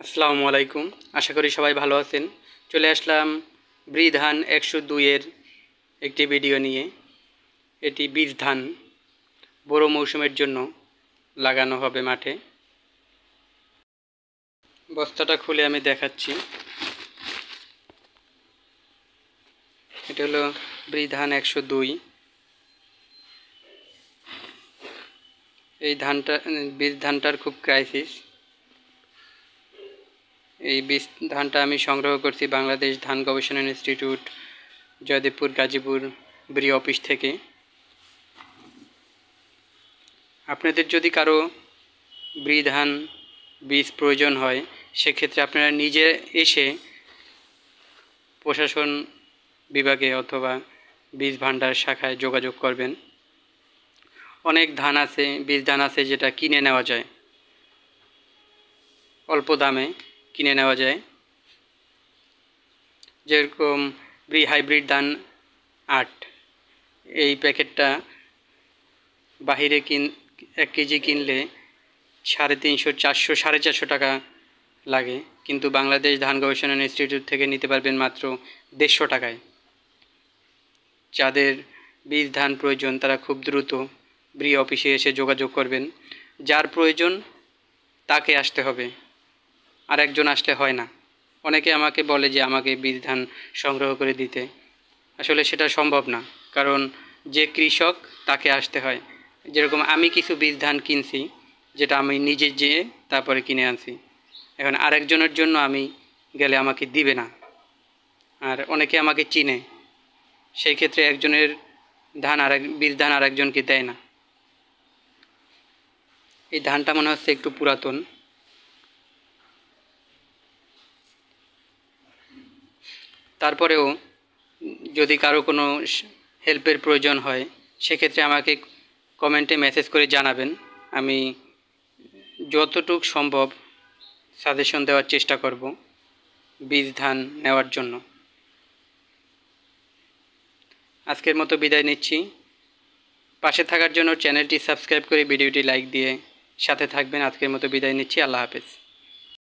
আসসালামু আলাইকুম। আশা করি সবাই ভালো আছেন। চলে আসলাম ব্রি ধান 102 একটি ভিডিও নিয়ে। এটি বীজ ধান বড় মৌসুমের জন্য লাগানো হবে মাঠে। বস্তাটা খুলে আমি দেখাচ্ছি। এটা হলো ব্রি ধান 102। এই বীজ ধানটার খুব ক্রাইসিস। এই বীজ ধানটা আমি সংগ্রহ করছি বাংলাদেশ ধান গবেষণা ইনস্টিটিউট, জয়দেবপুর, গাজীপুর ব্রি অফিস থেকে। আপনাদের যদি কারো ব্রি ধান বীজ প্রয়োজন হয়, সেক্ষেত্রে আপনারা নিজে এসে প্রশাসন বিভাগে অথবা বীজ ভাণ্ডার শাখায় যোগাযোগ করবেন। অনেক ধান আছে, বীজ ধান আছে যেটা কিনে নেওয়া যায়, অল্প দামে কিনে নেওয়া যায়। যেরকম ব্রি হাইব্রিড ধান 8, এই প্যাকেটটা বাহিরে 1 কেজি কিনলে 350, 400, 450 টাকা লাগে, কিন্তু বাংলাদেশ ধান গবেষণা ইনস্টিটিউট থেকে নিতে পারবেন মাত্র 150 টাকায়। যাদের বীজ ধান প্রয়োজন তারা খুব দ্রুত ব্রি অফিসে এসে যোগাযোগ করবেন। যার প্রয়োজন তাকে আসতে হবে, আর একজন আসলে হয় না। অনেকে আমাকে বলে যে আমাকে বীজ ধান সংগ্রহ করে দিতে। আসলে সেটা সম্ভব না, কারণ যে কৃষক তাকে আসতে হয়। যেরকম আমি কিছু বীজ ধান কিনছি, যেটা আমি নিজে যেয়ে তারপরে কিনে আনছি। এখন আরেকজনের জন্য আমি গেলে আমাকে দিবে না, আর অনেকে আমাকে চিনে, সেই ক্ষেত্রে একজনের বীজ ধান আরেকজনকে দেয় না। এই ধানটা মনে হচ্ছে একটু পুরাতন। তারপরেও যদি কারো কোনো হেল্পের প্রয়োজন হয়, সেক্ষেত্রে আমাকে কমেন্টে মেসেজ করে জানাবেন। আমি যতটুকু সম্ভব সাজেশন দেওয়ার চেষ্টা করব বীজ ধান নেওয়ার জন্য। আজকের মতো বিদায় নিচ্ছি। পাশে থাকার জন্য চ্যানেলটি সাবস্ক্রাইব করে ভিডিওটি লাইক দিয়ে সাথে থাকবেন। আজকের মতো বিদায় নিচ্ছি। আল্লাহ হাফেজ।